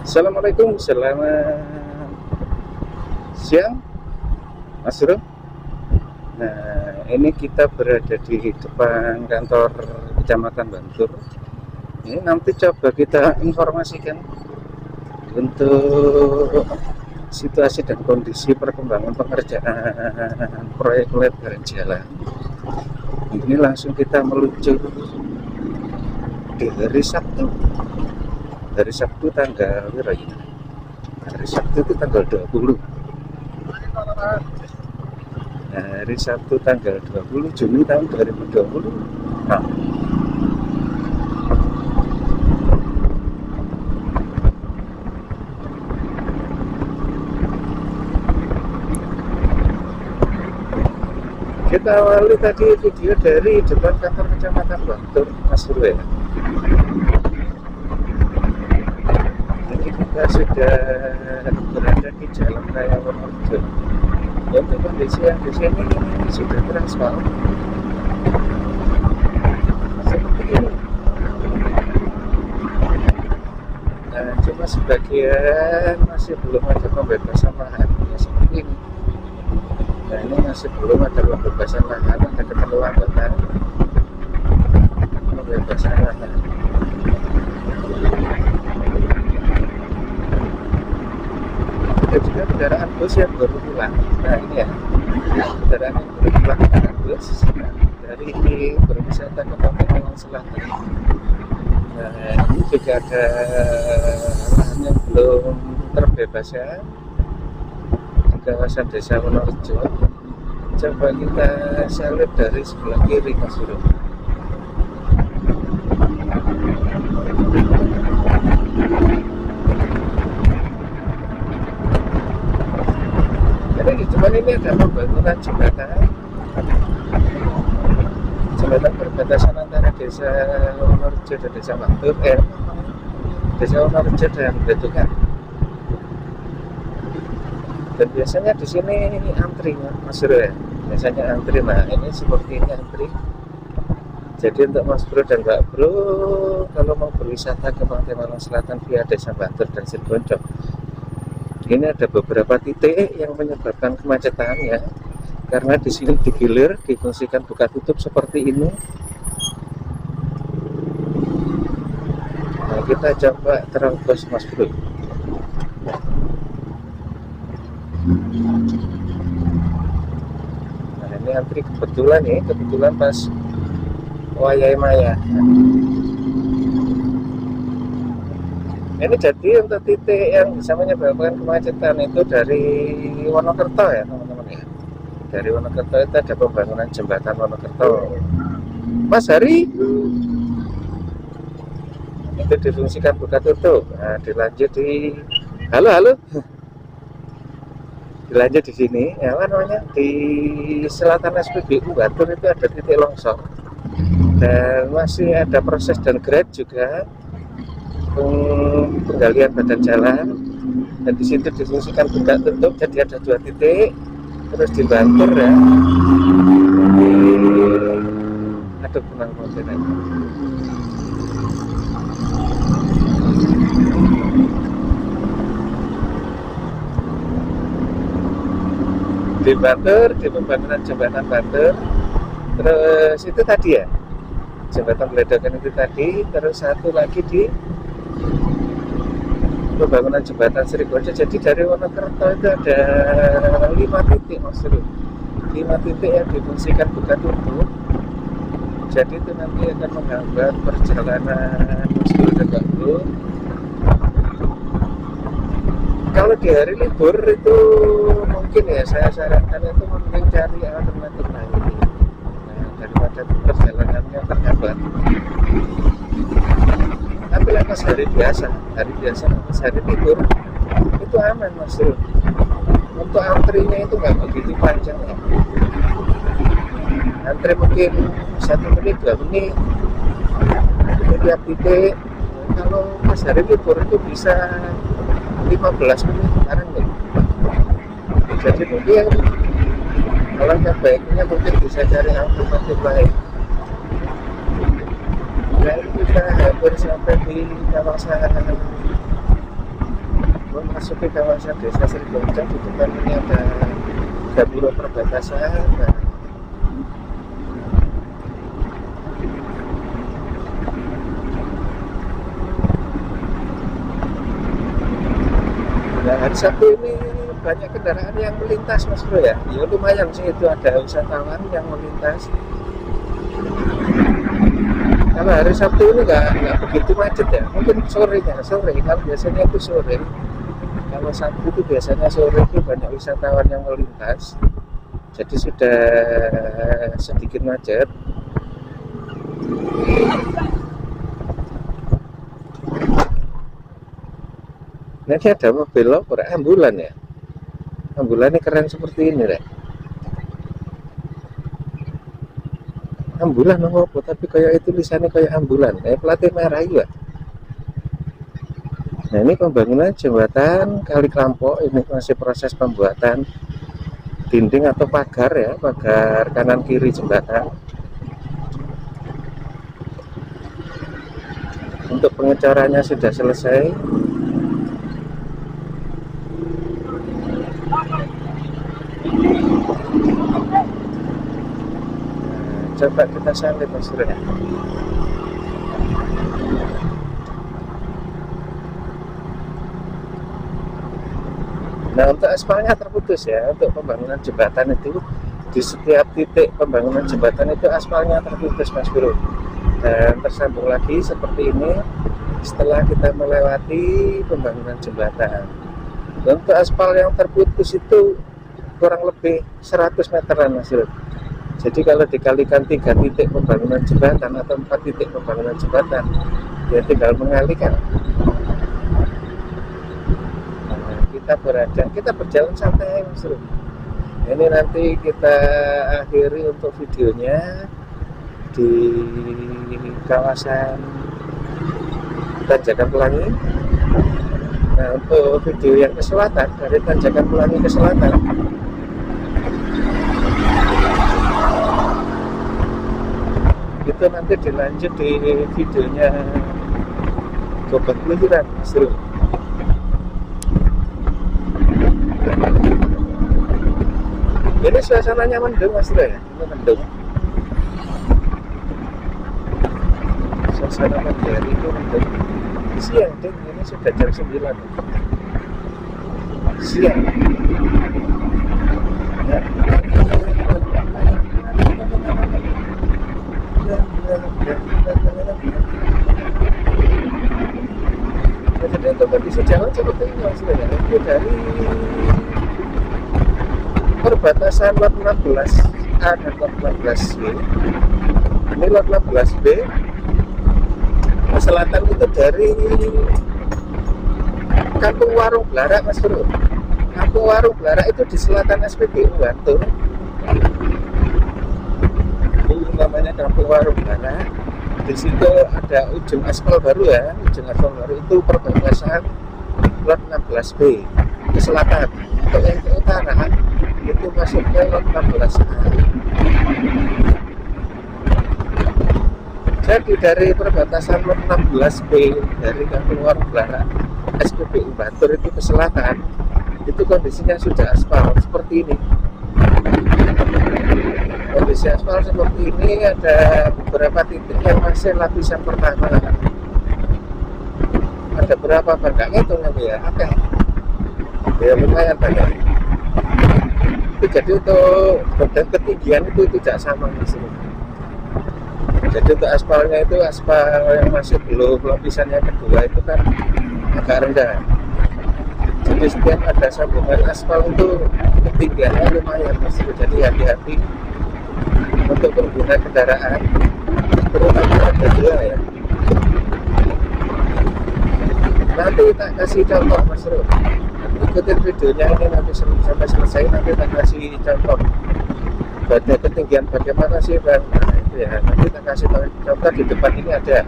Assalamualaikum, selamat siang Mas Bro. Nah, ini kita berada di depan kantor Kecamatan Bantur. Ini nanti coba kita informasikan untuk situasi dan kondisi perkembangan pengerjaan proyek lebaran jalan. Ini langsung kita meluncur di hari Sabtu. Hari Sabtu tanggal hari Sabtu itu tanggal 20. Hari Sabtu tanggal 20 Juni tahun 2020. Nah, kita awali tadi video dari depan kantor Kecamatan Bantur, Mas Bro ya. Jadi kita sudah berada di Jalan Raya Wonorejo. Ya, untuk kondisi yang di sini ini sudah teraspal seperti ini. Nah, cuma sebagian masih belum ada pembebasan lahan ya, seperti ini. Nah, ini masih belum ada pembebasan lahan, ada keterlambatan pembebasan lahan. Ada juga kendaraan bus yang baru pulang. Nah, ini ya, kendaraan yang baru pulang kendaraan bus dari berwisata ke Pantai Selatan. Nah, ini juga ada lahan yang belum terbebas ya, di kawasan Desa Wonorejo. Coba kita salib dari sebelah kiri, Mas Bro. Jadi cuman ini ada pembangunan jembatan perbatasan antara Desa Wonorejo dan Desa Bantur, Desa Wonorejo dan Betukan. Dan biasanya di sini antri, Mas Bro ya. Biasanya antri. Nah, ini seperti ini antri. Jadi untuk Mas Bro dan Mbak Bro, kalau mau berwisata ke Pantai Malang Selatan via Desa Bantur dan Sidoarjo, ini ada beberapa titik yang menyebabkan kemacetan ya. Karena di sini digilir, difungsikan buka tutup seperti ini. Nah, kita coba terobos, Mas Bro. Nah, ini antri kebetulan pas Wayai Maya. Ini jadi untuk titik yang bisa menyebabkan kemacetan itu dari Wonokerto ya, teman-teman ya. Dari Wonokerto itu ada pembangunan jembatan Wonokerto. Mas Hari, itu difungsikan buka tutup. Nah, dilanjut di halo. Dilanjut di sini, ya apa namanya, di selatan SPBU Bantur itu ada titik longsor. Dan masih ada proses dan grade juga penggalian badan jalan, dan di situ difungsikan buka tutup. Jadi ada dua titik. Terus di Bantur ya, ada benang kontainer. Di Bantur, di pembangunan jembatan Bantur. Terus itu tadi ya, jembatan Bledokan itu tadi. Terus satu lagi di pembangunan jembatan Sidoarjo. Jadi dari Wonokerto itu ada 5 titik, Mas Bro. 5 titik yang difungsikan buka tutup. Jadi itu nanti akan menghambat perjalanan Mas Bro dan Mbak Bro. Kalau di hari libur itu mungkin ya saya sarankan itu mungkin cari alternatif lain. Nah, daripada perjalanannya terhambat. Tapi pas hari biasa, pas hari libur itu aman, Mas Bro. Untuk antrinya itu nggak begitu panjang ya. Antri mungkin 1 menit, 2 menit di tiap titik. Kalau pas hari libur itu bisa 15 menit sekarang nih. Jadi mungkin kalau baiknya mungkin bisa cari alternatif lain. Dan kita hampir sampai di kawasan memasuki kawasan desa Sribolinggo. Di depan ini ada gapura perbatasan. Nah, hari Sabtu ini banyak kendaraan yang melintas, Mas Bro ya. Ya lumayan sih, itu ada wisatawan yang melintas. Kalau hari Sabtu ini nggak begitu macet ya. Mungkin sore, kalau biasanya itu sore. Kalau Sabtu itu biasanya sore itu banyak wisatawan yang melintas. Jadi sudah sedikit macet. Nah, ini ada mobil loper, ambulan ya. Ambulan ini keren seperti ini deh. Ambulan ngopo tapi kayak itu tulisannya kayak ambulan, kayak pelatih merah ya. Nah, ini pembangunan jembatan Kali Klampok, ini masih proses pembuatan dinding atau pagar ya, pagar kanan kiri jembatan. Untuk pengecorannya sudah selesai. Coba kita salib, Mas Bro ya. Nah, untuk aspalnya terputus ya. Untuk pembangunan jembatan itu, di setiap titik pembangunan jembatan itu aspalnya terputus, Mas Bro. Dan tersambung lagi seperti ini setelah kita melewati pembangunan jembatan. Dan untuk aspal yang terputus itu kurang lebih 100 meteran, Mas Bro. Jadi kalau dikalikan 3 titik pembangunan jembatan atau 4 titik pembangunan jembatan, ya tinggal mengalihkan. Nah, kita berjalan santai, Mas Bro. Ini nanti kita akhiri untuk videonya di kawasan Tanjakan Pelangi. Nah, untuk video yang ke selatan, dari Tanjakan Pelangi ke selatan, itu nanti dilanjut di videonya Gobak Pluhiran, Mas Bro. Ini suasananya mendung, Mas Bro ya. Ini mendung. Suasana pagi hari itu mendung. Siang, deh, ini sudah jam 9. Siang. Ya. Jadi untuk kondisi jalan seperti ini, Mas Bro ya. Itu dari perbatasan lot 16A dan lot 16B. Ini lot 16B ke selatan itu dari Kampung Warung Blarak, Mas Bro. Kampung Warung Blarak itu di selatan SPBU Bantul. Ini namanya Kampung Warung Blarak. Di situ ada ujung aspal baru ya, ujung aspal baru itu perbatasan lot 16B ke selatan. Untuk yang ke utara itu masuk ke lot 16A. Jadi dari perbatasan lot 16B dari Kampung Warung Blarak SPBU Bantul itu ke selatan, itu kondisinya sudah aspal seperti ini. Kondisi aspal seperti ini, ada beberapa titik yang masih lapisan pertama. Ada berapa banyak itu ya? Oke. Ya lumayan banyak. Jadi untuk badan ketinggian itu tidak sama, Mas. Jadi untuk aspalnya itu aspal yang masih belum lapisan yang kedua itu kan agak rendah. Jadi setiap ada sambungan aspal itu ketinggiannya lumayan, Mas. Jadi hati-hati untuk pengguna kendaraan, terutama roda 2 ya. Nanti tak kasih contoh, Mas Bro. Ikutin videonya ini nanti sampai selesai, nanti tak kasih contoh pada ketinggian bagaimana sih, Bang. Nah itu ya, nanti tak kasih contoh. Di depan ini ada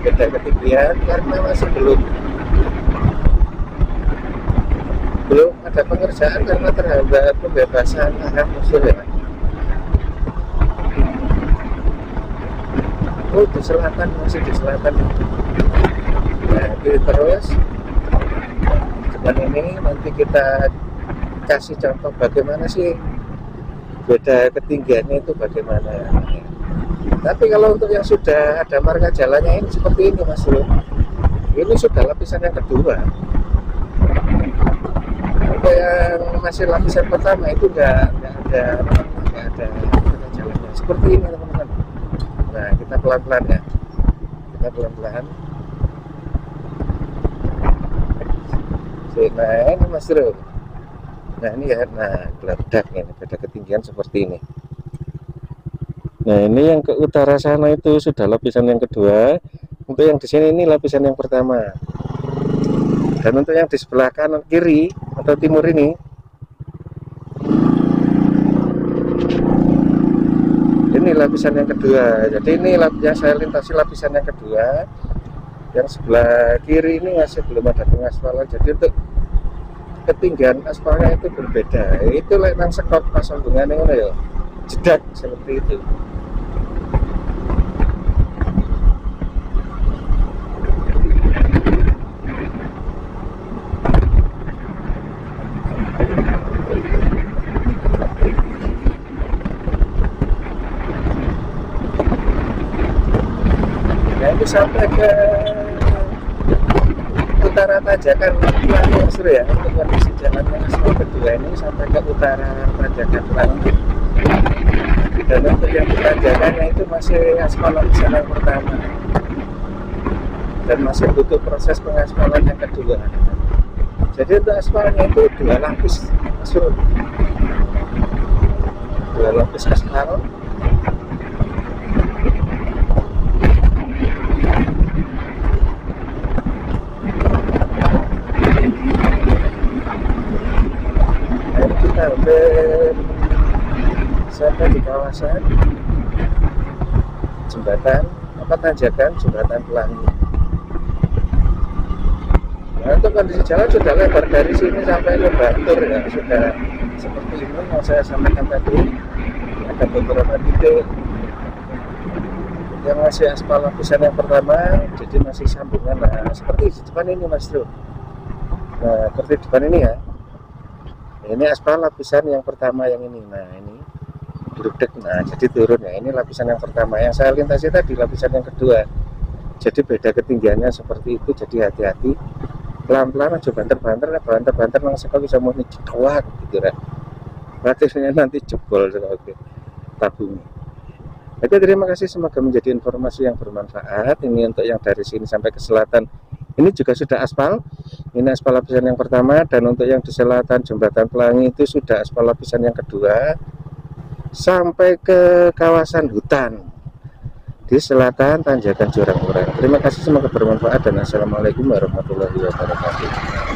beda ketinggian karena masih belum ada pengerjaan karena terhambat pembebasan lahan musuh ya. Oh, di selatan, masih di selatan. Nah, terus Dan ini nanti kita kasih contoh bagaimana sih beda ketinggiannya itu bagaimana. Tapi kalau untuk yang sudah ada marka jalannya ini seperti ini Mas Bro, ini sudah lapisan yang kedua. Untuk yang masih lapisan pertama itu nggak ada marka jalannya seperti ini teman-teman. Nah kita pelan-pelan ya, kita pelan-pelan. Nah ini Mas Bro, nah ini ya, nah geledak ini beda ketinggian seperti ini. Nah ini yang ke utara sana itu sudah lapisan yang kedua, untuk yang di sini ini lapisan yang pertama, dan untuk yang di sebelah kanan kiri atau timur ini lapisan yang kedua. Jadi ini yang saya lintasi lapisan yang kedua, yang sebelah kiri ini masih belum ada pengaspalan, jadi untuk ketinggian aspalnya itu berbeda. Itu lek nang sekop pas sambungannya ngono ya, jedak seperti itu. Nah ini sampai ke utara Tanjakan Pelangi Mas Bro ya, untuk kondisi jalannya aspal kedua ini sampai ke utara Tanjakan Pelangi. Dan untuk yang di Tanjakannya itu masih aspal lapisan yang pertama dan masih butuh proses pengaspalan yang kedua. Jadi untuk aspalnya itu 2 lapis Mas Bro, 2 lapis aspal. Hampir sampai di kawasan jembatan Tanjakan Jembatan Pelangi. Nah, untuk kondisi jalan sudah lebar dari sini sampai ke Batur ya, sudah seperti ini yang saya sampaikan tadi. Ada beberapa titik yang masih aspal lapisan yang pertama, jadi masih sambungan. Nah seperti di depan ini Mas Bro, nah seperti di depan ini ya, ini aspal lapisan yang pertama yang ini. Nah ini duduk, nah jadi turun ya, ini lapisan yang pertama. Yang saya lintasi tadi lapisan yang kedua, jadi beda ketinggiannya seperti itu. Jadi hati-hati, pelan-pelan aja, banter langsung kalau bisa mau jedawat gitu kan, praktisnya nanti jebol. Oke, tabung. Oke, terima kasih, semoga menjadi informasi yang bermanfaat. Ini untuk yang dari sini sampai ke selatan ini juga sudah aspal. Ini aspal lapisan yang pertama, dan untuk yang di selatan Jembatan Pelangi itu sudah aspal lapisan yang kedua sampai ke kawasan hutan di selatan Tanjakan Jurang-Jurang. Terima kasih, semoga bermanfaat, dan assalamualaikum warahmatullahi wabarakatuh.